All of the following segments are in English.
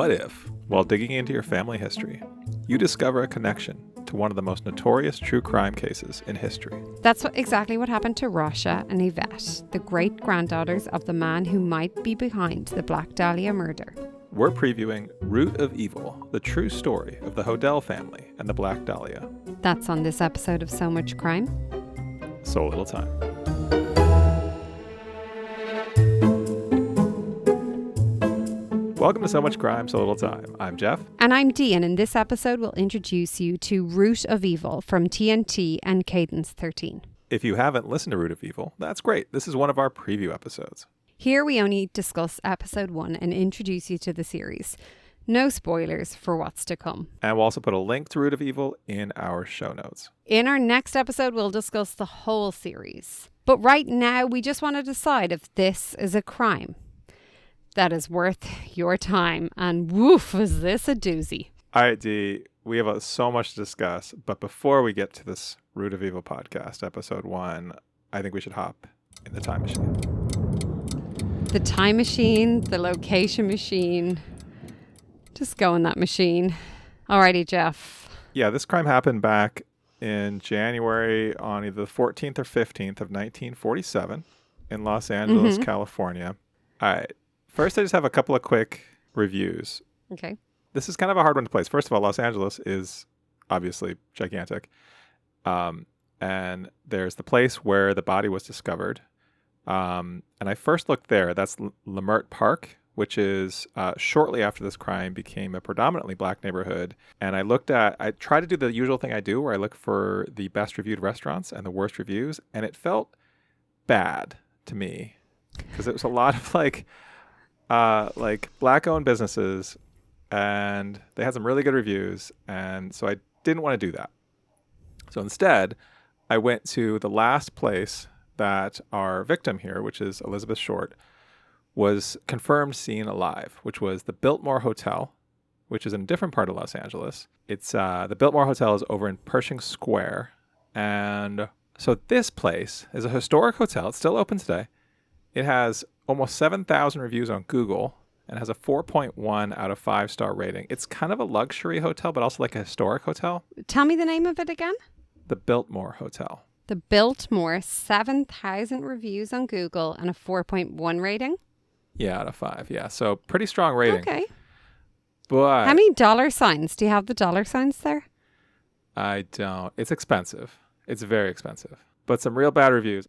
What if, while digging into your family history, you discover a connection to one of the most notorious true crime cases in history? That's exactly what happened to Rasha and Yvette, the great-granddaughters of the man who might be behind the Black Dahlia murder. We're previewing Root of Evil, the true story of the Hodel family and the Black Dahlia. That's on this episode of So Much Crime. So Little Time. Welcome to So Much Crime, So Little Time. I'm Jeff. And I'm Dee, and in this episode we'll introduce you to Root of Evil from TNT and Cadence 13. If you haven't listened to Root of Evil, that's great. This is one of our preview episodes. Here we only discuss episode 1 and introduce you to the series. No spoilers for what's to come. And we'll also put a link to Root of Evil in our show notes. In our next episode, we'll discuss the whole series. But right now, we just want to decide if this is a crime that is worth your time. And woof, is this a doozy? All right, Dee, we have so much to discuss. But before we get to this Root of Evil podcast, episode 1, I think we should hop in the time machine. The time machine, the location machine. Just go in that machine. Alrighty, Jeff. Yeah, this crime happened back in January on either the 14th or 15th of 1947 in Los Angeles, California. All right. First, I just have a couple of quick reviews. Okay. This is kind of a hard one to place. First of all, Los Angeles is obviously gigantic. And there's the place where the body was discovered. And I first looked there. That's Leimert Park, which is shortly after this crime became a predominantly black neighborhood. And I tried to do the usual thing I do where I look for the best reviewed restaurants and the worst reviews. And it felt bad to me because it was a lot of like black owned businesses, and they had some really good reviews. And so I didn't want to do that. So instead, I went to the last place that our victim here, which is Elizabeth Short, was confirmed seen alive, which was the Biltmore Hotel, which is in a different part of Los Angeles. It's the Biltmore Hotel is over in Pershing Square. And so this place is a historic hotel. It's still open today. It has almost 7,000 reviews on Google and has a 4.1 out of 5-star rating. It's kind of a luxury hotel, but also like a historic hotel. Tell me the name of it again. The Biltmore Hotel. The Biltmore, 7,000 reviews on Google and a 4.1 rating. Yeah, out of 5. Yeah, so pretty strong rating. Okay. But how many dollar signs? Do you have the dollar signs there? I don't. It's expensive. It's very expensive. But some real bad reviews.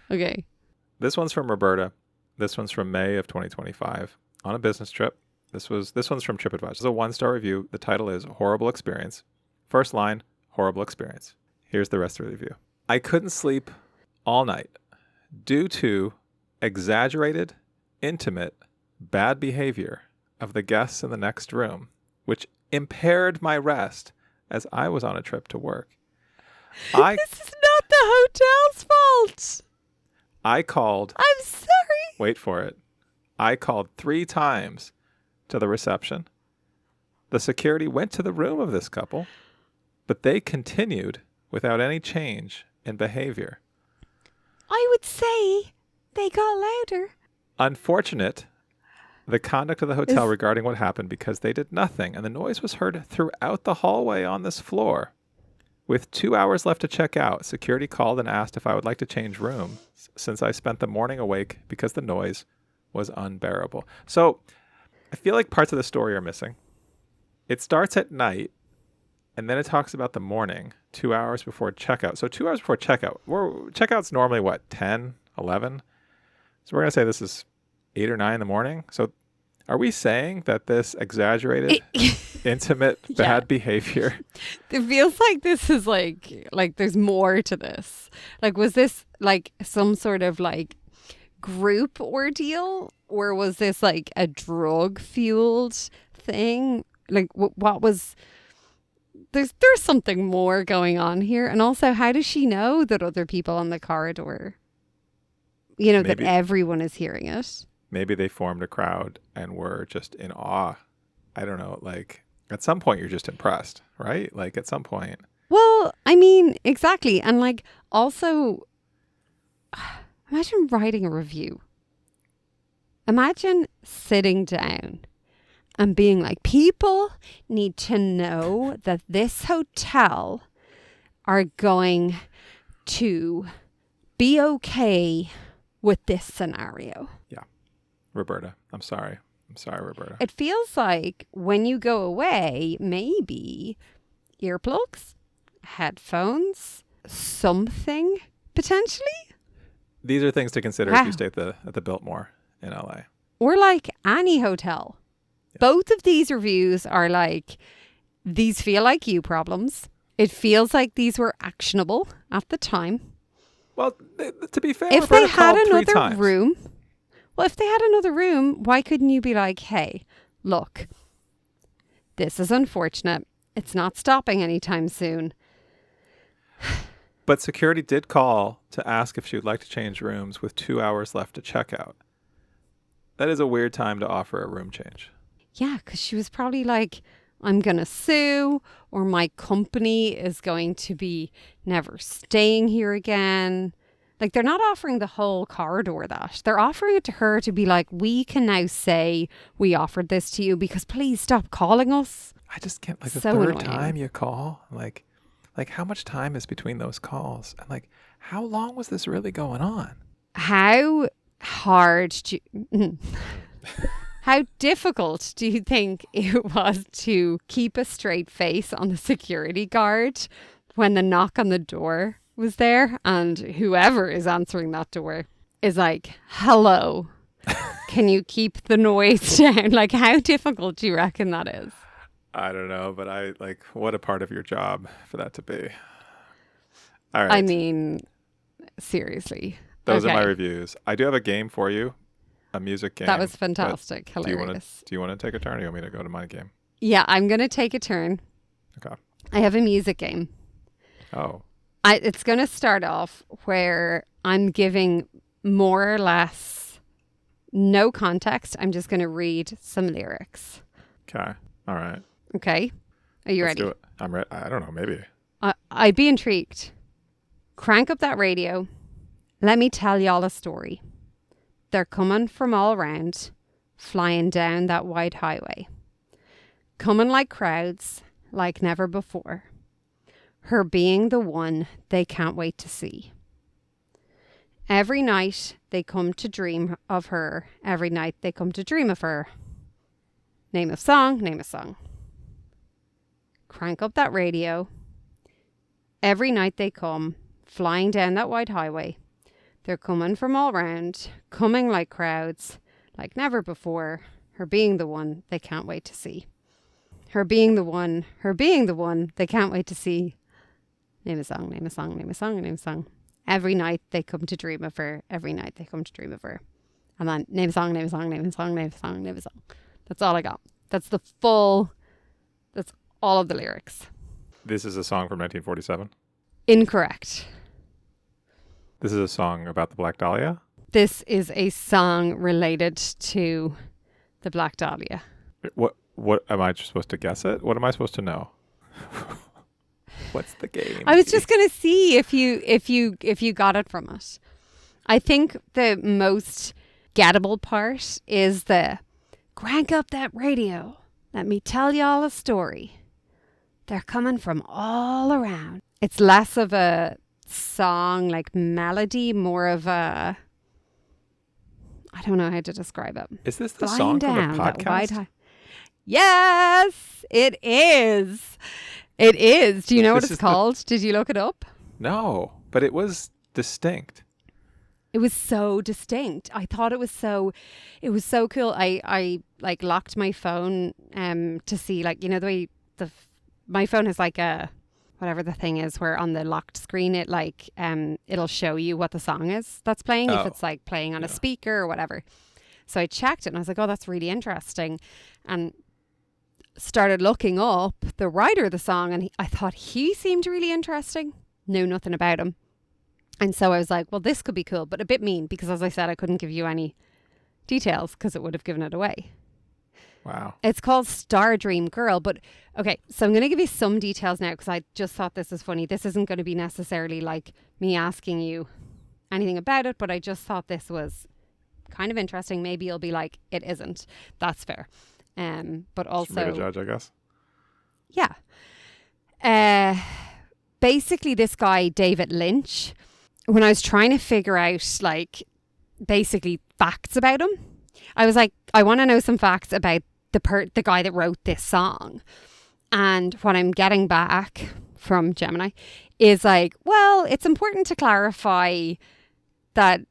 Okay. This one's from Roberta. This one's from May of 2025 on a business trip. This one's from TripAdvisor. It's a 1-star review. The title is Horrible Experience. First line, horrible experience. Here's the rest of the review. I couldn't sleep all night due to exaggerated, intimate, bad behavior of the guests in the next room, which impaired my rest as I was on a trip to work. This is not the hotel's fault. I called. I'm sorry. Wait for it. I called 3 times to the reception. The security went to the room of this couple, but they continued without any change in behavior. I would say they got louder. Unfortunate, the conduct of the hotel regarding what happened because they did nothing, and the noise was heard throughout the hallway on this floor. With 2 hours left to check out, security called and asked if I would like to change rooms since I spent the morning awake because the noise was unbearable. So I feel like parts of the story are missing. It starts at night, and then it talks about the morning, 2 hours before checkout. So 2 hours before checkout. Checkout's normally what, 10, 11? So we're going to say this is 8 or 9 in the morning. So are we saying that this exaggerated, intimate, bad behavior? It feels like this is like there's more to this. Like, was this like some sort of like group ordeal, or was this like a drug-fueled thing? Like, what was? There's something more going on here. And also, how does she know that other people on the corridor, that everyone is hearing it? Maybe they formed a crowd and were just in awe. I don't know. Like, at some point, you're just impressed, right? Like, at some point. Well, I mean, exactly. And like, also, imagine writing a review. Imagine sitting down and being like, people need to know that this hotel are going to be okay with this scenario. Yeah. Roberta, I'm sorry. I'm sorry, Roberta. It feels like when you go away, maybe earplugs, headphones, something potentially. These are things to consider if you stay at the Biltmore in LA. Or like any hotel. Yeah. Both of these reviews are like, these feel like you problems. It feels like these were actionable at the time. Well, to be fair, if Roberta they had called another room, well, if they had another room, why couldn't you be like, hey, look, this is unfortunate. It's not stopping anytime soon. But security did call to ask if she would like to change rooms with 2 hours left to check out. That is a weird time to offer a room change. Yeah, because she was probably like, I'm going to sue, or my company is going to be never staying here again. Like, they're not offering the whole corridor that. They're offering it to her to be like, we can now say we offered this to you because please stop calling us. I just can't, like, the So third annoying. time you call, like how much time is between those calls? And like, how long was this really going on? How hard do you... How difficult do you think it was to keep a straight face on the security guard when the knock on the door was there and whoever is answering that door is like, hello, can you keep the noise down? Like, how difficult do you reckon that is? I don't know, but what a part of your job for that to be. All right. I mean, seriously. Those are my reviews. I do have a game for you. A music game. That was fantastic. Hilarious. Do you want to take a turn or you want me to go to my game? Yeah, I'm going to take a turn. Okay. I have a music game. Oh. It's going to start off where I'm giving more or less no context. I'm just going to read some lyrics. Okay. All right. Okay. Are you ready? Do it. I'm ready. I don't know. Maybe. I'd be intrigued. Crank up that radio. Let me tell y'all a story. They're coming from all around, flying down that wide highway. Coming like crowds, like never before. Her being the one they can't wait to see. Every night they come to dream of her. Every night they come to dream of her. Name of song, name of song. Crank up that radio. Every night they come, flying down that wide highway. They're coming from all round, coming like crowds, like never before. Her being the one they can't wait to see. Her being the one they can't wait to see. Name a song, name a song, name a song, name a song. Every night they come to dream of her. Every night they come to dream of her. And then name a song, name a song, name a song, name a song, name a song. That's all I got. That's all of the lyrics. This is a song from 1947? Incorrect. This is a song about the Black Dahlia? This is a song related to the Black Dahlia. What am I supposed to guess it? What am I supposed to know? What's the game? I was just gonna see if you got it from it. I think the most gettable part is the crank up that radio. Let me tell y'all a story. They're coming from all around. It's less of a song like melody, more of a, I don't know how to describe it. Is this the song from the podcast? Yes, it is. It is. Do you know what it's called? Did you look it up? No, but it was distinct. It was so distinct. I thought it was so cool. I like locked my phone to see, like, you know, the way my phone has like a, whatever the thing is where on the locked screen it like it'll show you what the song is that's playing, if it's like playing on a speaker or whatever. So I checked it and I was like, oh, that's really interesting, and started looking up the writer of the song, and I thought he seemed really interesting. Knew nothing about him. And so I was like, well, this could be cool, but a bit mean because, as I said, I couldn't give you any details because it would have given it away. Wow. It's called Star Dream Girl. But okay, so I'm going to give you some details now because I just thought this was funny. This isn't going to be necessarily like me asking you anything about it, but I just thought this was kind of interesting. Maybe you'll be like, it isn't. That's fair. But It's for me to also, judge, I guess. yeah. Basically, this guy, David Lynch, when I was trying to figure out, like, basically facts about him, I was like, I want to know some facts about the guy that wrote this song. And what I'm getting back from Gemini is like, well, it's important to clarify that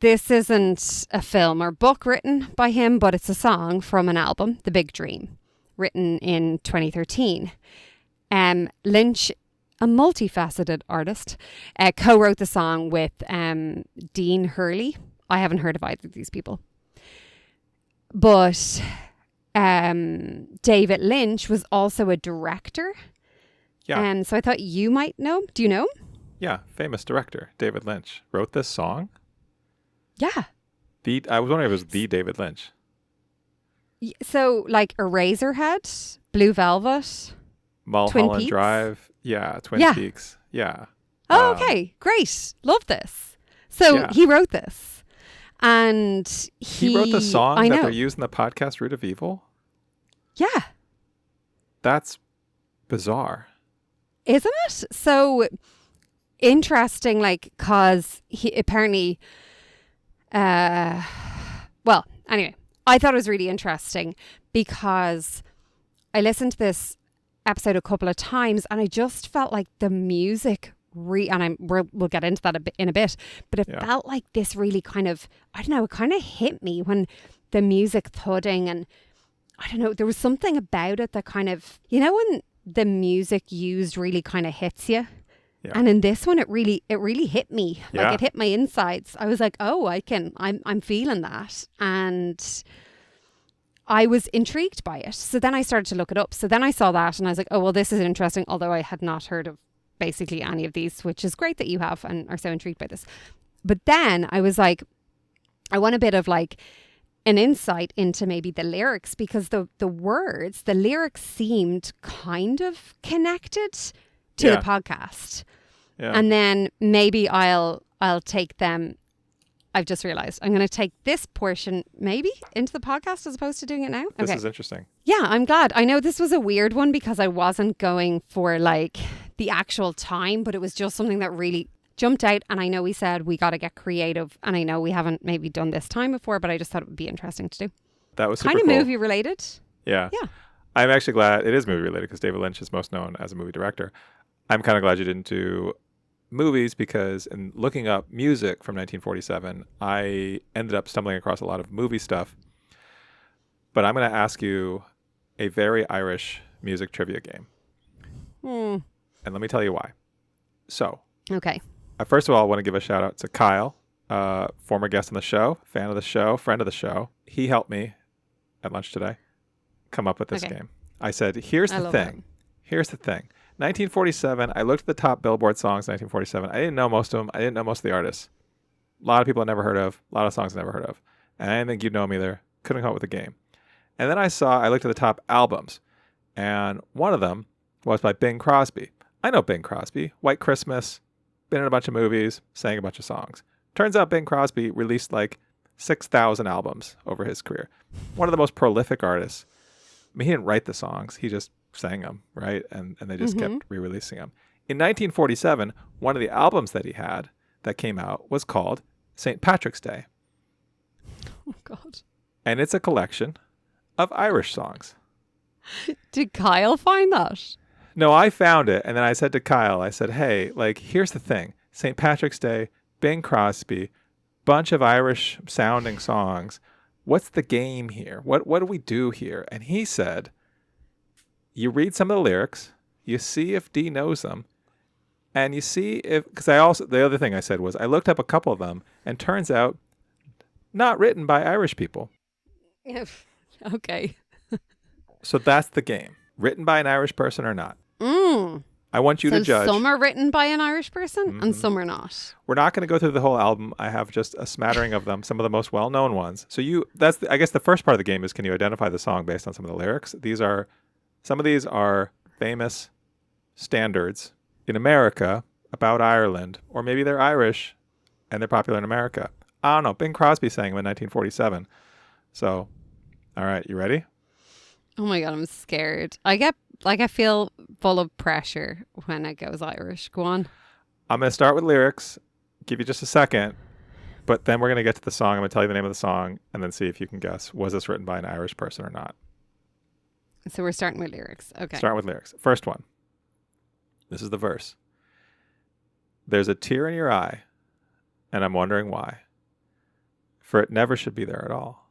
this isn't a film or book written by him, but it's a song from an album, The Big Dream, written in 2013. Lynch, a multifaceted artist, co-wrote the song with Dean Hurley. I haven't heard of either of these people. But David Lynch was also a director. Yeah. So I thought you might know. Do you know? Yeah. Famous director, David Lynch, wrote this song. Yeah. I was wondering if it was the David Lynch. So, like Eraserhead, Blue Velvet, Mulholland Peaks? Drive. Yeah. Twin Yeah. Peaks. Yeah. Oh, okay. Great. Love this. So Yeah. he wrote this. And He wrote the song I that know. they're using the podcast Root of Evil. Yeah. That's bizarre. Isn't it? So interesting, like, cause he apparently, well, anyway, I thought it was really interesting because I listened to this episode a couple of times and I just felt like the music and we'll get into that in a bit, but it Yeah. felt like this really kind of, I don't know, it kind of hit me when the music thudding, and I don't know, there was something about it that kind of, you know, when the music used really kind of hits you. Yeah. And in this one, it really hit me. Like Yeah. it hit my insides. I was like, oh, I'm feeling that. And I was intrigued by it. So then I started to look it up. So then I saw that and I was like, oh, well, this is interesting. Although I had not heard of basically any of these, which is great that you have and are so intrigued by this. But then I was like, I want a bit of like an insight into maybe the lyrics, because the lyrics seemed kind of connected to Yeah. the podcast. Yeah. And then maybe I'll take them. I've just realized I'm going to take this portion maybe into the podcast as opposed to doing it now. This Okay. is interesting. Yeah, I'm glad. I know this was a weird one because I wasn't going for like the actual time, but it was just something that really jumped out. And I know we said we got to get creative, and I know we haven't maybe done this time before, but I just thought it would be interesting to do. That was super Kind of cool. movie related. Yeah. Yeah. I'm actually glad it is movie related because David Lynch is most known as a movie director. I'm kind of glad you didn't do movies because in looking up music from 1947, I ended up stumbling across a lot of movie stuff. But I'm going to ask you a very Irish music trivia game. Hmm. And let me tell you why. So, Okay. first of all, I want to give a shout out to Kyle, former guest on the show, fan of the show, friend of the show. He helped me at lunch today come up with this Okay. game. I said, here's I the love thing. Here's the thing. 1947, I looked at the top Billboard songs in 1947. I didn't know most of them. I didn't know most of the artists. A lot of people I never heard of. A lot of songs I never heard of. And I didn't think you'd know them either. Couldn't come up with a game. And then I looked at the top albums. And one of them was by Bing Crosby. I know Bing Crosby. White Christmas. Been in a bunch of movies. Sang a bunch of songs. Turns out Bing Crosby released like 6,000 albums over his career. One of the most prolific artists. I mean, he didn't write the songs. He just sang them, right? And they just kept re-releasing them. In 1947, one of the albums that he had that came out was called St. Patrick's Day. Oh, God. And it's a collection of Irish songs. Did Kyle find that? No, I found it. And then I said to Kyle, I said, hey, like, here's the thing. St. Patrick's Day, Bing Crosby, bunch of Irish sounding songs. What's the game here? What do we do here? And he said, you read some of the lyrics, you see if Dee knows them, and you see if, because the other thing I said was I looked up a couple of them, and turns out not written by Irish people. Okay. So that's the game. Written by an Irish person or not. Mm. I want you So to judge. some are written by an Irish person and some are not. We're not going to go through the whole album. I have just a smattering of them, some of the most well-known ones. So I guess the first part of the game is, can you identify the song based on some of the lyrics? Some of these are famous standards in America about Ireland, or maybe they're Irish and they're popular in America. I don't know. Bing Crosby sang them in 1947. So, all right, you ready? Oh my God, I'm scared. I feel full of pressure when it goes Irish. Go on. I'm going to start with lyrics, give you just a second, but then we're going to get to the song. I'm going to tell you the name of the song and then see if you can guess, was this written by an Irish person or not? So we're starting with lyrics. Okay. Start with lyrics. First one. This is the verse. There's a tear in your eye, and I'm wondering why. For it never should be there at all.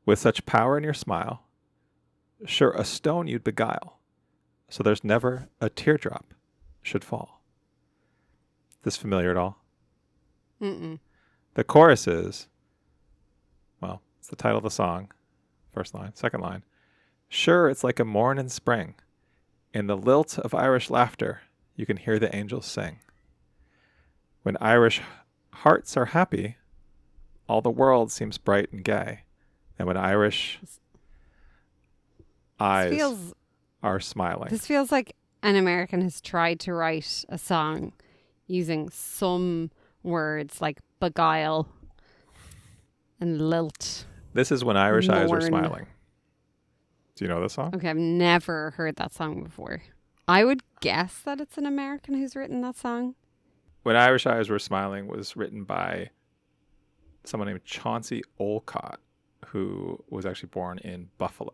With such power in your smile, sure a stone you'd beguile, so there's never a teardrop should fall. Is this familiar at all? Mm-mm. The chorus is, well, it's the title of the song. First line. Second line. Sure, it's like a morn in spring. In the lilt of Irish laughter, you can hear the angels sing. When Irish hearts are happy, all the world seems bright and gay. And when Irish eyes are smiling. This feels like an American has tried to write a song using some words like beguile and lilt. This is when Irish eyes are Mourn. smiling. Do you know this song? Okay, I've never heard that song before. I would guess that it's an American who's written that song. When Irish Eyes Were Smiling was written by someone named Chauncey Olcott, who was actually born in Buffalo.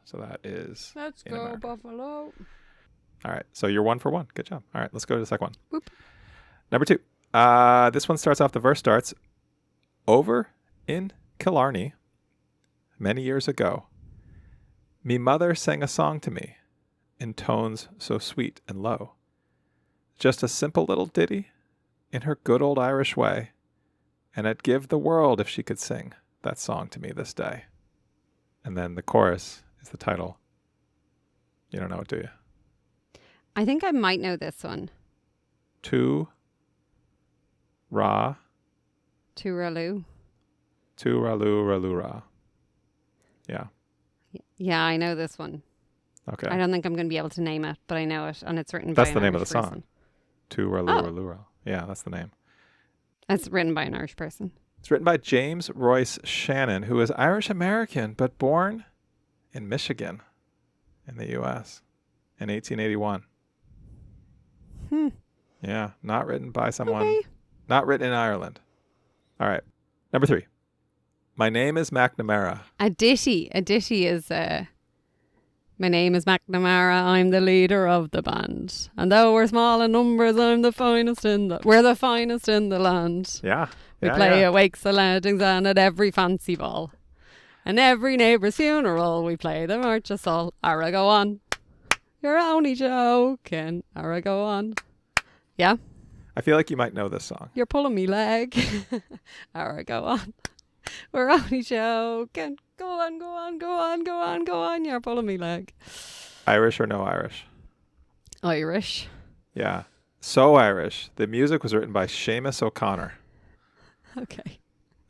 So that is Let's in go, America. Buffalo. All right. So you're 1 for 1. Good job. All right. Let's go to the second one. Whoop. Number 2. This one starts off, the verse starts, over in Killarney, many years ago, me mother sang a song to me in tones so sweet and low. Just a simple little ditty in her good old Irish way, and I'd give the world if she could sing that song to me this day. And then the chorus is the title. You don't know it, do you? I think I might know this one. Tu Ra, Tooraloo. Tu Ralu Ralu Ra. Yeah. Yeah, I know this one. Okay. I don't think I'm going to be able to name it, but I know it, and it's written That's by the an name of Irish the song. person. Tu Ralu Oh. Ralu Ra. Yeah, that's the name. It's written by an Irish person. It's written by James Royce Shannon, who is Irish American, but born in Michigan in the U.S. in 1881. Yeah, not written by someone, Okay. not written in Ireland. All right. Number 3. My name is McNamara. A ditty. A ditty is, my name is McNamara. I'm the leader of the band. And though we're small in numbers, we're the finest in the land. Yeah. We yeah, play yeah. at wakes and landings and at every fancy ball. And every neighbour's funeral, we play the March of Sol. Ara, go on. You're only joking. Ara, go on. Yeah? I feel like you might know this song. You're pulling me leg. Ara, go on. We're only joking. Go on, go on, go on, go on, go on. You're pulling me leg. Irish or no Irish? Irish. Yeah. So Irish. The music was written by Seamus O'Connor. Okay.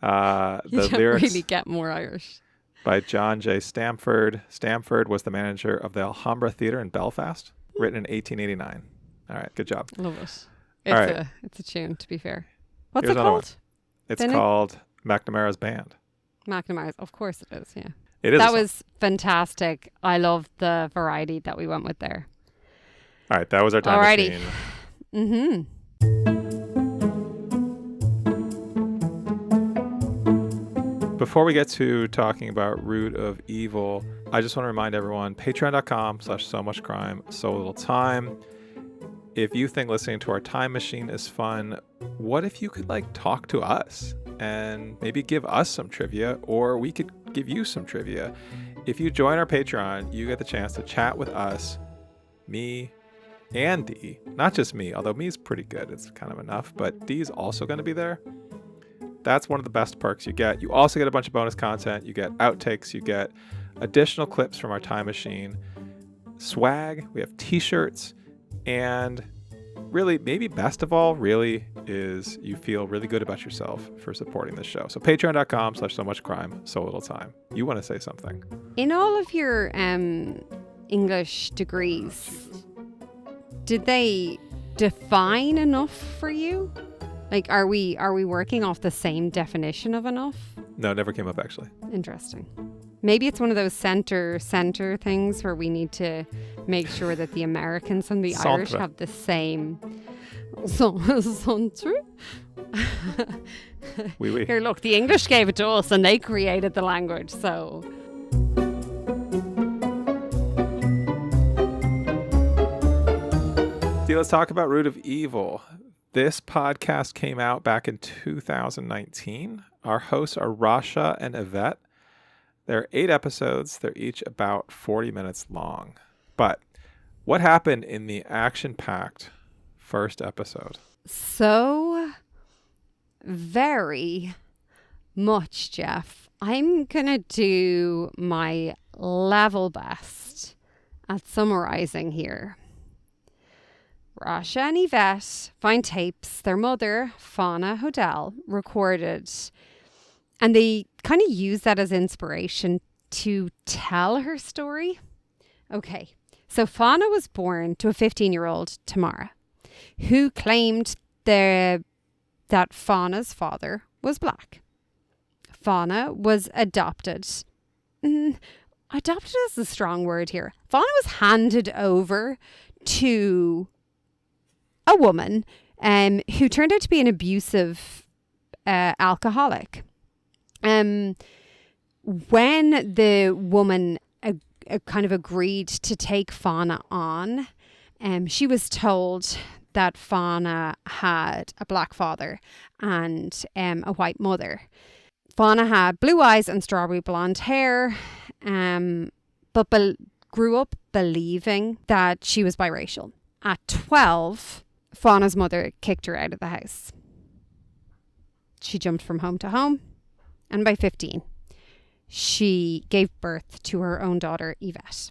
The You don't lyrics really get more Irish. by John J. Stamford. Stamford was the manager of the Alhambra Theatre in Belfast, written in 1889. All right, good job. Love it. All right. It's a tune, to be fair. What's Here's it another one. called? It's Then it- called McNamara's Band. McNamara's. Of course it is, yeah. It is. That was fantastic. I loved the variety that we went with there. All right, that was our time Alrighty. machine. Mm-hmm. Before we get to talking about Root of Evil, I just want to remind everyone, patreon.com/so-much-crime, so little time. If you think listening to our time machine is fun, what if you could talk to us and maybe give us some trivia, or we could give you some trivia? If you join our Patreon, you get the chance to chat with us, me, and Dee. Not just me, although me's pretty good. It's kind of enough, but Dee's also going to be there. That's one of the best perks you get. You also get a bunch of bonus content. You get outtakes. You get additional clips from our time machine. Swag. We have t-shirts. And really, maybe best of all, really, is you feel really good about yourself for supporting this show. So patreon.com/so-much-crime, so little time. You want to say something? In all of your English degrees, did they define enough for you? Are we working off the same definition of enough? No, it never came up, actually. Interesting. Maybe it's one of those center things where we need to make sure that the Americans and the Irish Centre. have the same center. Oui, oui. Here, look, the English gave it to us and they created the language, so... See, let's talk about Root of Evil. This podcast came out back in 2019. Our hosts are Rasha and Yvette. There are 8 episodes. They're each about 40 minutes long. But what happened in the action-packed first episode? So very much, Jeff. I'm going to do my level best at summarizing here. Rasha and Yvette find tapes their mother, Fauna Hodel, recorded. And they kind of use that as inspiration to tell her story. Okay, so Fauna was born to a 15-year-old Tamara, who claimed that Fauna's father was black. Fauna was adopted. Adopted is a strong word here. Fauna was handed over to a woman who turned out to be an abusive alcoholic. When the woman kind of agreed to take Fauna on, she was told that Fauna had a black father and a white mother. Fauna had blue eyes and strawberry blonde hair, but grew up believing that she was biracial. At 12, Fauna's mother kicked her out of the house. She jumped from home to home, and by 15, she gave birth to her own daughter, Yvette.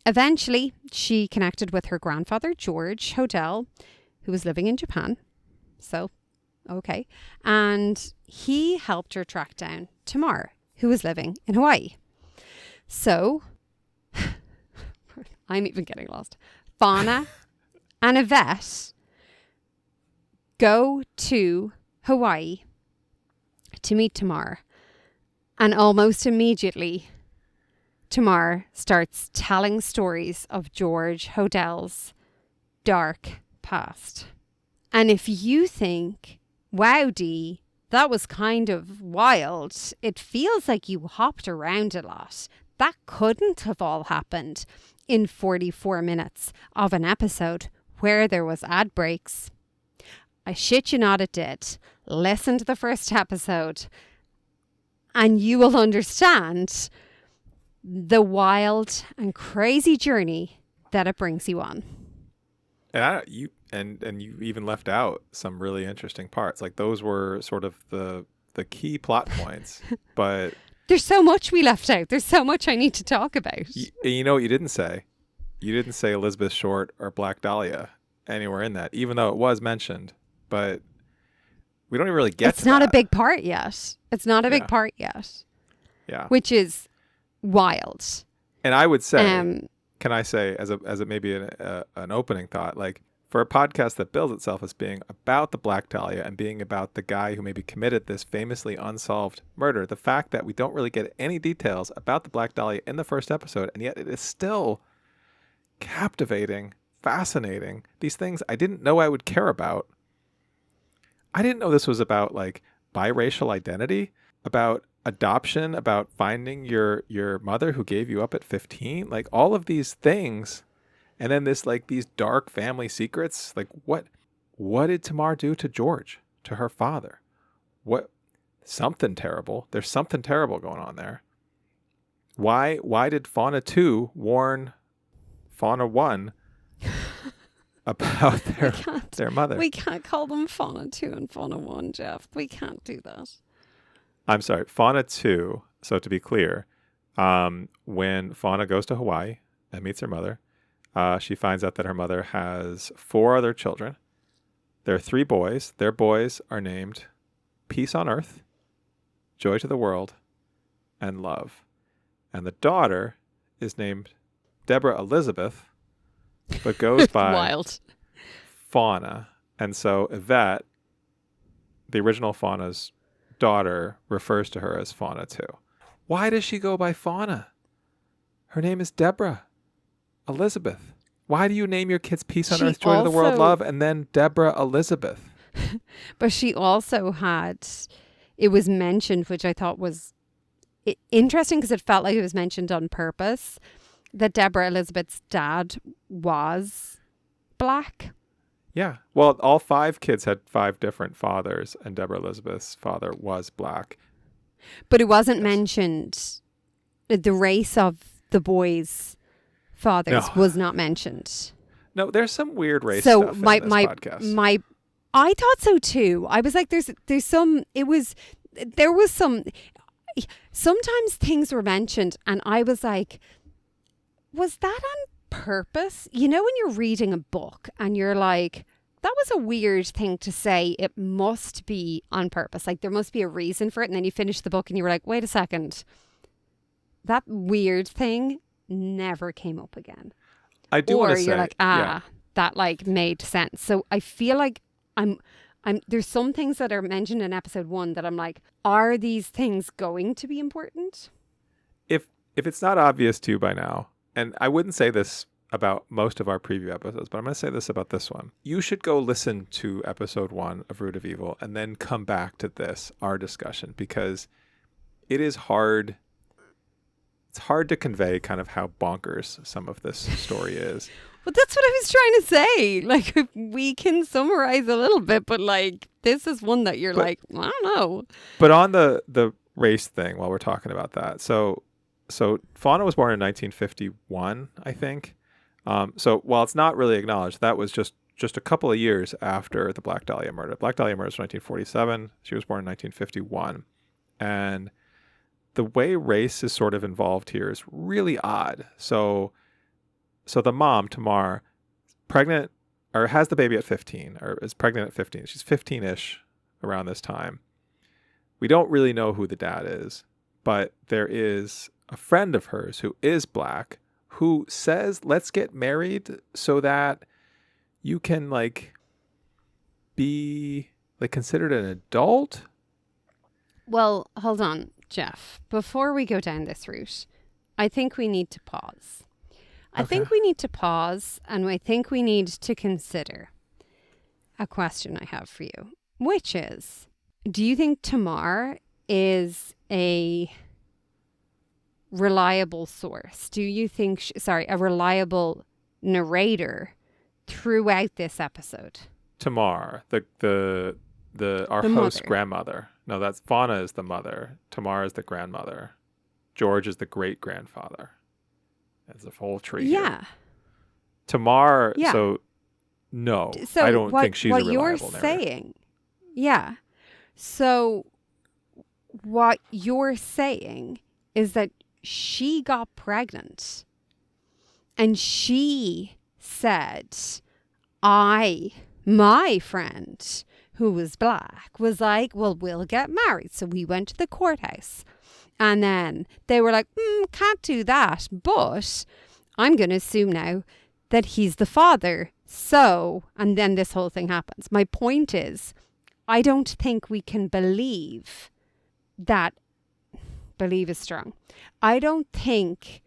Eventually, she connected with her grandfather, George Hodel, who was living in Japan. So, okay. And he helped her track down Tamar, who was living in Hawaii. So, I'm even getting lost. Fauna and Yvette go to Hawaii to meet Tamar. And almost immediately, Tamar starts telling stories of George Hodel's dark past. And if you think, wow, Dee, that was kind of wild, it feels like you hopped around a lot. That couldn't have all happened in 44 minutes of an episode where there was ad breaks. I shit you not, it did. Listen to the first episode and you will understand the wild and crazy journey that it brings you on. And you even left out some really interesting parts. Like those were sort of the key plot points, but there's so much we left out. There's so much I need to talk about. You know what you didn't say? You didn't say Elizabeth Short or Black Dahlia anywhere in that, even though it was mentioned. But we don't even really get to that. It's not a big part yet. It's not a big part yet. Yeah. Which is wild. And I would say, can I say, as a maybe an opening thought, like for a podcast that bills itself as being about the Black Dahlia and being about the guy who maybe committed this famously unsolved murder, the fact that we don't really get any details about the Black Dahlia in the first episode, and yet it is still captivating, fascinating. These things I didn't know I would care about. I didn't know this was about like biracial identity, about adoption, about finding your mother who gave you up at 15, like all of these things. And then this, like these dark family secrets, like what did Tamar do to George, to her father? Something terrible. There's something terrible going on there. Why did Fauna 2 warn Fauna 1 about their mother? We can't call them Fauna 2 and Fauna 1, Jeff. We can't do that. I'm sorry, Fauna 2, so to be clear, when Fauna goes to Hawaii and meets her mother, she finds out that her mother has 4 other children. There are 3 boys. Their boys are named Peace on Earth, Joy to the World, and Love. And the daughter is named Deborah Elizabeth, but goes by Wild. Fauna. And so Yvette, the original Fauna's daughter, refers to her as Fauna too. Why does she go by Fauna? Her name is Deborah. Elizabeth. Why do you name your kids Peace on She Earth, Joy to the World, also- Love, and then Deborah Elizabeth? But she also had, it was mentioned, which I thought was interesting because it felt like it was mentioned on purpose, that Deborah Elizabeth's dad was black. Yeah. Well, all 5 kids had 5 different fathers, and Deborah Elizabeth's father was black. But it wasn't Yes. mentioned, the race of the boys' fathers No. was not mentioned. No, there's some weird race So stuff in this podcast. I thought so too. I was like, there's some, there was some, sometimes things were mentioned and I was like, was that on purpose? You know, when you're reading a book and you're like, that was a weird thing to say. It must be on purpose. Like there must be a reason for it. And then you finish the book and you were like, wait a second. That weird thing never came up again. I do want Or to say, you're like, that like made sense. So I feel like I'm there's some things that are mentioned in episode 1 that I'm like, are these things going to be important? if it's not obvious to you by now, and I wouldn't say this about most of our preview episodes, but I'm going to say this about this one. You should go listen to episode 1 of Root of Evil and then come back to this, our discussion, because it is hard. It's hard to convey kind of how bonkers some of this story is. Well, that's what I was trying to say. Like, we can summarize a little bit, but like, this is one that you're like, I don't know. But on the race thing, while we're talking about that, so Fauna was born in 1951, I think. So while it's not really acknowledged, that was just a couple of years after the Black Dahlia murder. Black Dahlia murder was 1947. She was born in 1951, and the way race is sort of involved here is really odd. So the mom, Tamar, pregnant or has the baby at 15 or is pregnant at 15. She's 15-ish around this time. We don't really know who the dad is, but there is a friend of hers who is black who says, let's get married so that you can like be like considered an adult. Well, hold on, Jeff. Before we go down this route, I think we need to pause. I think we need to pause and I think we need to consider a question I have for you, which is, do you think Tamar is a reliable source? Do you think, a reliable narrator throughout this episode? Tamar, our The host mother. grandmother. No, that's Fauna is the mother. Tamar is the grandmother. George is the great grandfather. There's a whole tree. Yeah. Here. Tamar. Yeah. So no, So I don't think she's a reliable you're narrator. saying, yeah. So what you're saying is that she got pregnant and she said, my friend who was black was like, well, we'll get married. So we went to the courthouse and then they were like, can't do that. But I'm going to assume now that he's the father. So, and then this whole thing happens. My point is, I don't think we can believe that. Believe is strong. I think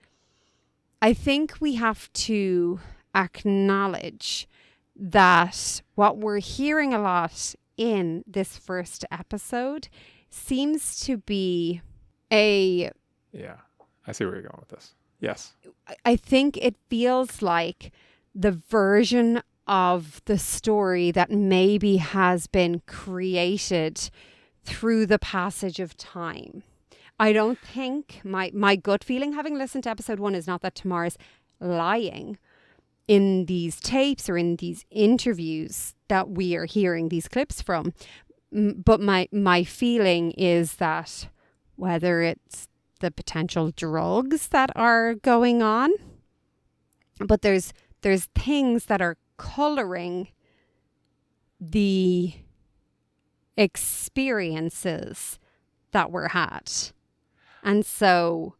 we have to acknowledge that what we're hearing a lot in this first episode seems to be Yeah, I see where you're going with this. Yes. I think it feels like the version of the story that maybe has been created through the passage of time. I don't think my gut feeling, having listened to episode 1, is not that Tamar's lying in these tapes or in these interviews that we are hearing these clips from. But my feeling is that whether it's the potential drugs that are going on, but there's things that are coloring the experiences that were had. And so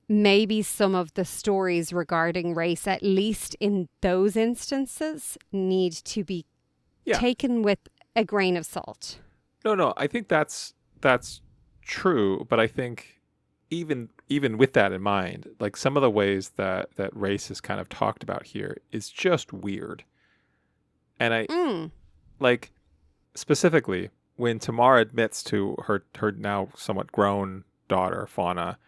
maybe some of the stories regarding race, at least in those instances, need to be taken with a grain of salt. No, I think that's true, but I think even with that in mind, like some of the ways that race is kind of talked about here is just weird. And I Mm. like specifically when Tamar admits to her now somewhat grown daughter Fauna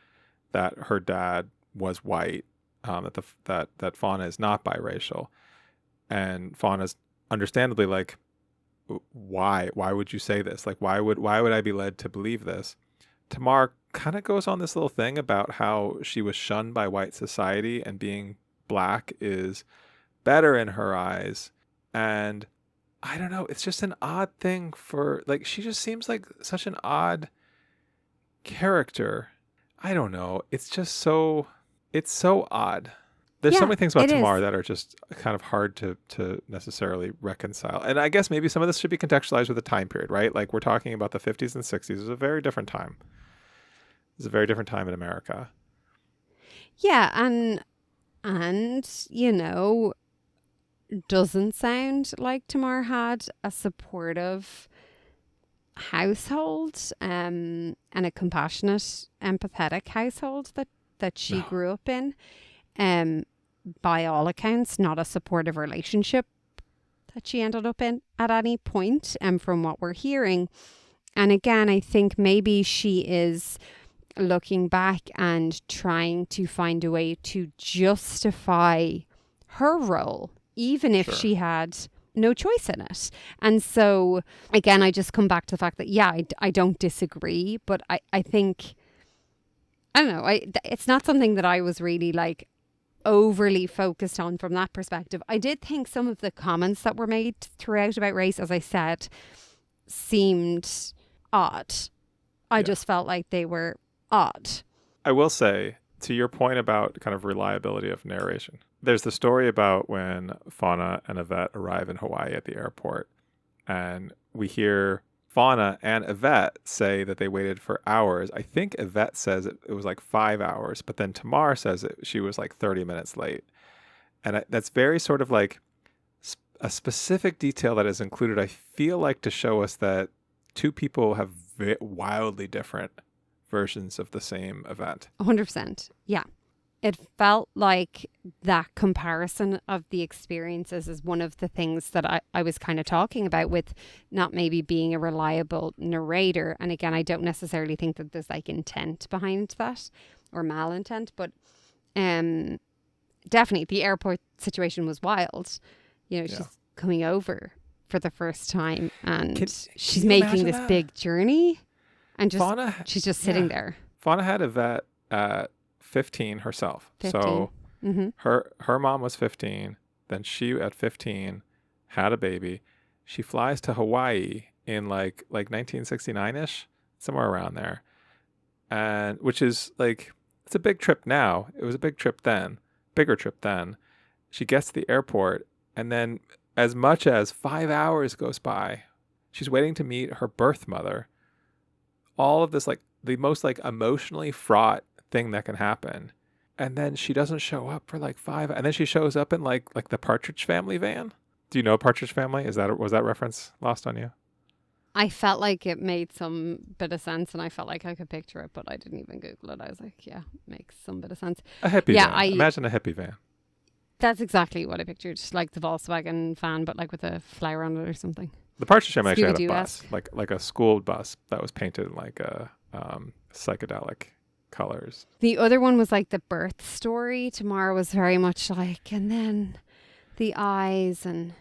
that her dad was white, that Fauna is not biracial, and Fauna's understandably like, why would you say this? Like, why would I be led to believe this? Tamar kind of goes on this little thing about how she was shunned by white society and being black is better in her eyes. And I don't know, it's just an odd thing for, like, she just seems like such an odd character. I don't know. It's so odd. There's so Yeah, many things about it Tamar is. that are just kind of hard to necessarily reconcile. And I guess maybe some of this should be contextualized with the time period, right? Like we're talking about the 50s and 60s. It was a very different time. It was a very different time in America. Yeah, and doesn't sound like Tamar had a supportive household, and a compassionate, empathetic household that she No. grew up in. By all accounts, not a supportive relationship that she ended up in at any point, from what we're hearing. And again, I think maybe she is looking back and trying to find a way to justify her role, even if Sure. she had no choice in it. And so, again, I just come back to the fact that, yeah, I don't disagree, but I think, I don't know, it's not something that I was really like overly focused on from that perspective. I did think some of the comments that were made throughout about race, as I said, seemed odd. I Yeah. just felt like they were odd. I will say, to your point about kind of reliability of narration, there's the story about when Fauna and Yvette arrive in Hawaii at the airport, and we hear Fauna and Yvette say that they waited for hours. I think Yvette says it was like 5 hours, but then Tamar says she was like 30 minutes late. And that's very sort of like a specific detail that is included, I feel like, to show us that two people have wildly different versions of the same event. 100%. Yeah. It felt like that comparison of the experiences is one of the things that I was kind of talking about with not maybe being a reliable narrator. And again, I don't necessarily think that there's like intent behind that or malintent, but definitely the airport situation was wild. She's coming over for the first time and she's you making imagine this that? big journey and she's just sitting yeah. there. Fauna had Yvette at 15 herself. 15. So Mm-hmm. her mom was 15. Then she at 15 had a baby. She flies to Hawaii in like 1969ish, somewhere around there, and which is like, it's a big trip now. It was a big trip then, bigger trip then. She gets to the airport, and then as much as 5 hours goes by. She's waiting to meet her birth mother. All of this, like the most like emotionally fraught thing that can happen. And then she doesn't show up for like 5, and then she shows up in like the Partridge Family van. Do you know Partridge Family? Was that reference lost on you? I felt like it made some bit of sense, and I felt like I could picture it, but I didn't even Google it. I was like, yeah, makes some bit of sense. A hippie Yeah, van. Imagine a hippie van. That's exactly what I pictured, just like the Volkswagen van, but like with a flower on it or something. The Partridge Family actually had a Scooby-Doo-esque. bus, like a school bus that was painted in like a psychedelic colors. The other one was like the birth story. Tomorrow was very much like, and then the eyes and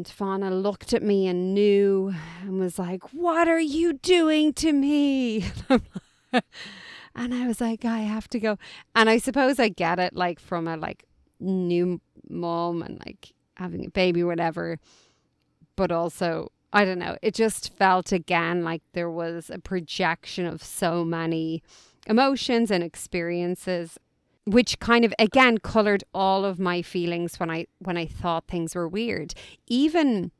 Fauna looked at me and knew and was like, "What are you doing to me?" And I was like, "I have to go." And I suppose I get it, like from a like new mom and like having a baby or whatever. But also, I don't know, it just felt again like there was a projection of so many emotions and experiences, which kind of again colored all of my feelings when I thought things were weird. Even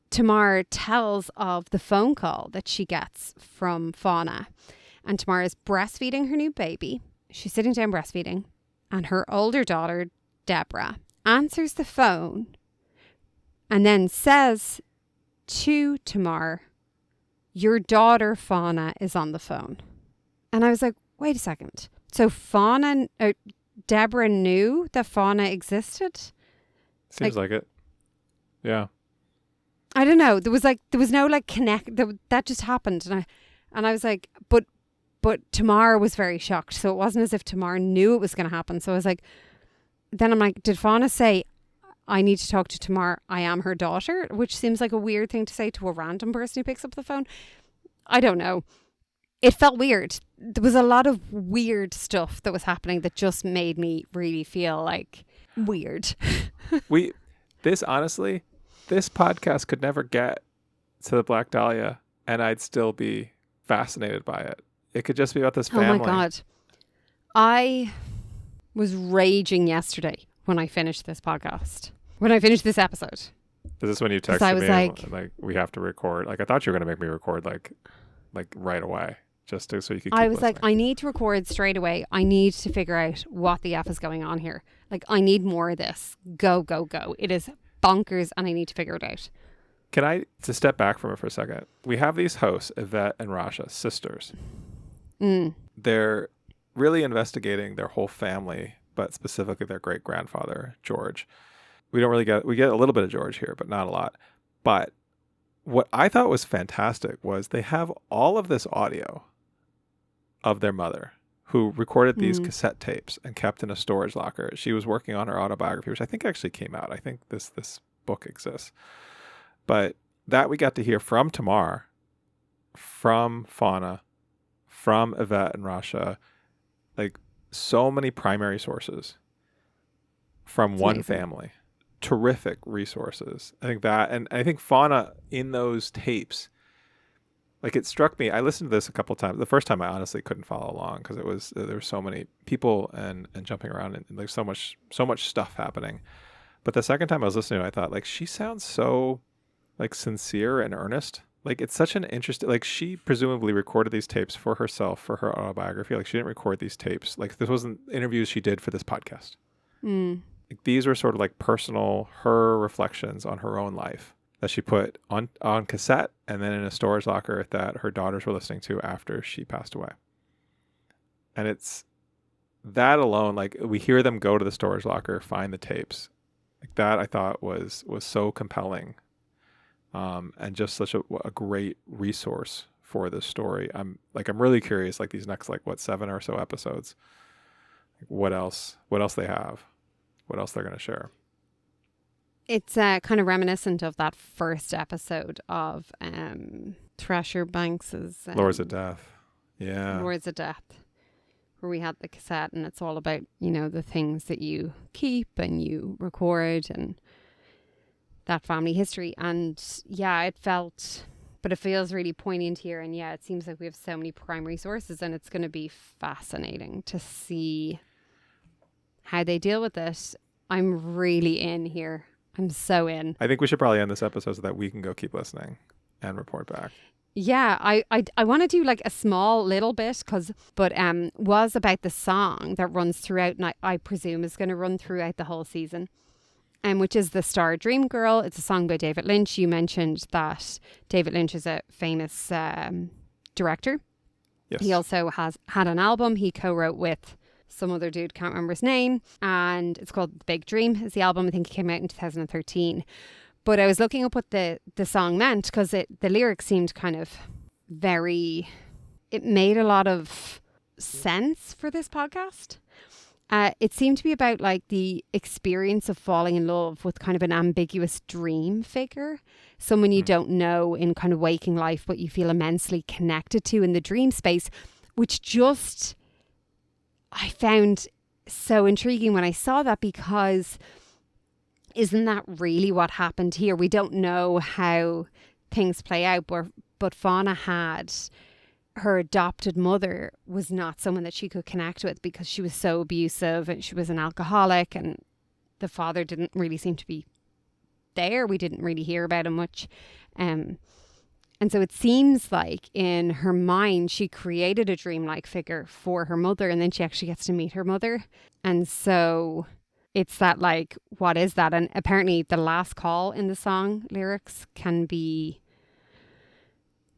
Tamar tells of the phone call that she gets from Fauna, and Tamar is breastfeeding her new baby. She's sitting down breastfeeding, and her older daughter Deborah answers the phone and then says to Tamar, "Your daughter Fauna is on the phone." And I was like, wait a second. So Deborah knew that Fauna existed? Seems like it. Yeah. I don't know. There was no like connect. That just happened, and I was like, but Tamar was very shocked. So it wasn't as if Tamar knew it was going to happen. So I was like, then I'm like, did Fauna say, I need to talk to Tamar, I am her daughter? Which seems like a weird thing to say to a random person who picks up the phone. I don't know. It felt weird. There was a lot of weird stuff that was happening that just made me really feel like weird. This podcast could never get to the Black Dahlia, and I'd still be fascinated by it. It could just be about this family. Oh my God. I was raging yesterday when I finished this podcast. When I finished this episode. Is this when you texted I was me like, we have to record? Like I thought you were going to make me record like right away just so you could keep I was listening. like, I need to record straight away. I need to figure out what the F is going on here. Like I need more of this. Go, go, go. It is bonkers and I need to figure it out. Can I just step back from it for a second? We have these hosts, Yvette and Rasha, sisters. They're really investigating their whole family, but specifically their great-grandfather, George. We get a little bit of George here, but not a lot. But what I thought was fantastic was they have all of this audio of their mother who recorded these cassette tapes and kept in a storage locker. She was working on her autobiography, which I think actually came out. I think this book exists. But that we got to hear from Tamar, from Fauna, from Yvette and Rasha, like so many primary sources from one family. Terrific resources. I think that, and I think Fauna in those tapes, like it struck me. I listened to this a couple of times. The first time I honestly couldn't follow along because there were so many people and jumping around and like so much stuff happening. But the second time I was listening to it, I thought like she sounds so like sincere and earnest. Like it's such an interesting, like she presumably recorded these tapes for herself, for her autobiography. Like she didn't record these tapes. Like this wasn't interviews she did for this podcast. Like these were sort of like personal, her reflections on her own life that she put on cassette and then in a storage locker that her daughters were listening to after she passed away. And it's that alone, like we hear them go to the storage locker, find the tapes. Like that I thought was so compelling. And just such a great resource for this story. I'm really curious, like these next 7 or so episodes, like what else they have, what else they're going to share. It's kind of reminiscent of that first episode of Thrasher Banks's Lords of Death. Yeah. Lords of Death, where we had the cassette and it's all about, the things that you keep and you record and that family history. And yeah, it feels really poignant here. And yeah, it seems like we have so many primary sources and it's going to be fascinating to see how they deal with it. I'm really in here. I'm so in. I think we should probably end this episode so that we can go keep listening and report back. Yeah, I want to do like a small little bit was about the song that runs throughout and I presume is going to run throughout the whole season. Which is The Star Dream Girl. It's a song by David Lynch. You mentioned that David Lynch is a famous director. Yes. He also has had an album he co-wrote with some other dude, can't remember his name. And it's called The Big Dream is the album. I think it came out in 2013. But I was looking up what the song meant because the lyrics seemed kind of it made a lot of sense for this podcast. It seemed to be about like the experience of falling in love with kind of an ambiguous dream figure, someone you don't know in kind of waking life, but you feel immensely connected to in the dream space, which just I found so intriguing when I saw that, because isn't that really what happened here? We don't know how things play out, but Fauna had her adopted mother was not someone that she could connect with because she was so abusive and she was an alcoholic and the father didn't really seem to be there. We didn't really hear about him much. And so it seems like in her mind, she created a dreamlike figure for her mother and then she actually gets to meet her mother. And so it's that like, what is that? And apparently the last call in the song lyrics can be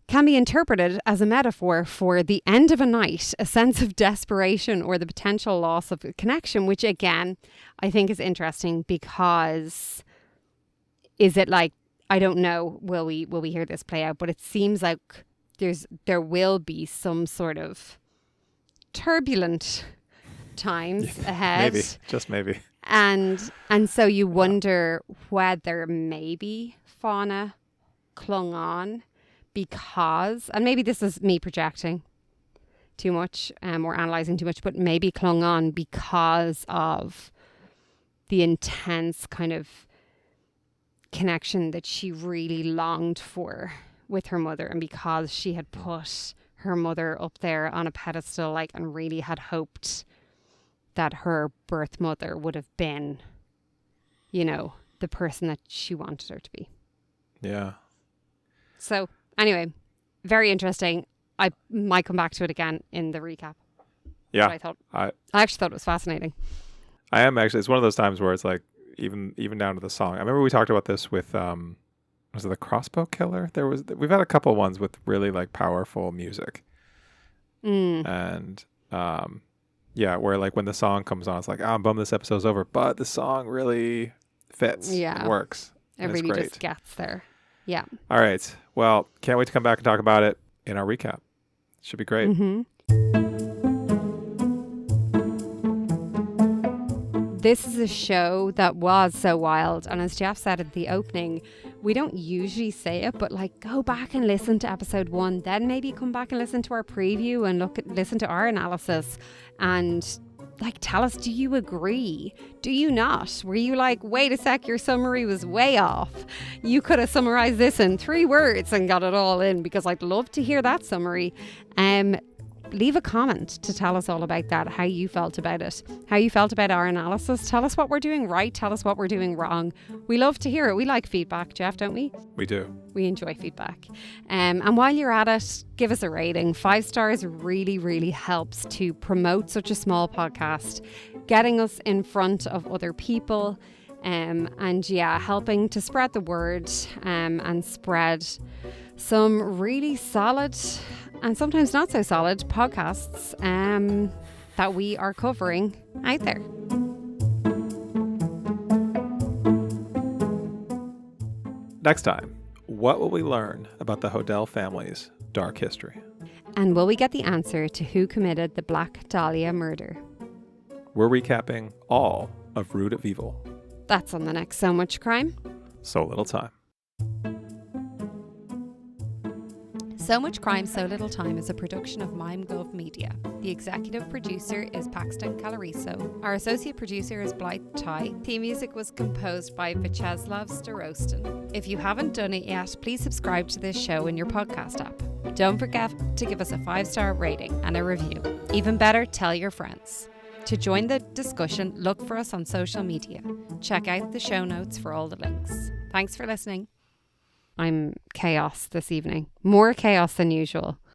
can be interpreted as a metaphor for the end of a night, a sense of desperation, or the potential loss of a connection, which again, I think is interesting because is it like, I don't know, will we hear this play out? But it seems like there will be some sort of turbulent times ahead. Maybe, just maybe. And so you wonder whether maybe Fauna clung on because, and maybe this is me projecting too much or analysing too much, but maybe clung on because of the intense kind of connection that she really longed for with her mother, and because she had put her mother up there on a pedestal, like, and really had hoped that her birth mother would have been, you know, the person that she wanted her to be. Yeah. So anyway, very interesting. I might come back to it again in the recap. Yeah. I actually thought it was fascinating. I am actually. It's one of those times where it's like, even down to the song. I remember we talked about this with was it the Crossbow Killer? We've had a couple ones with really like powerful music. And yeah, where like when the song comes on, it's like, I'm bummed this episode's over, but the song really fits. Yeah. It works. It really just gets there. Yeah. All right. Well, can't wait to come back and talk about it in our recap. Should be great. Mm-hmm. This is a show that was so wild. And as Jeff said at the opening, we don't usually say it, but like, go back and listen to episode 1, then maybe come back and listen to our preview and listen to our analysis and like, tell us, do you agree? Do you not? Were you like, wait a sec, your summary was way off. You could have summarized this in 3 words and got it all in, because I'd love to hear that summary. Leave a comment to tell us all about that, how you felt about it, how you felt about our analysis. Tell us what we're doing right. Tell us what we're doing wrong. We love to hear it. We like feedback, Jeff, don't we? We do. We enjoy feedback. And while you're at it, give us a rating. 5 stars really, really helps to promote such a small podcast, getting us in front of other people. And yeah, helping to spread the word and spread some really solid and sometimes not so solid podcasts that we are covering out there. Next time, what will we learn about the Hodel family's dark history? And will we get the answer to who committed the Black Dahlia murder? We're recapping all of Root of Evil. That's on the next So Much Crime, So Little Time. So Much Crime, So Little Time is a production of MimeGov Media. The executive producer is Paxton Calariso. Our associate producer is Blythe Ty. Theme music was composed by Vyacheslav Starostin. If you haven't done it yet, please subscribe to this show in your podcast app. Don't forget to give us a 5-star rating and a review. Even better, tell your friends. To join the discussion, look for us on social media. Check out the show notes for all the links. Thanks for listening. I'm chaos this evening. More chaos than usual.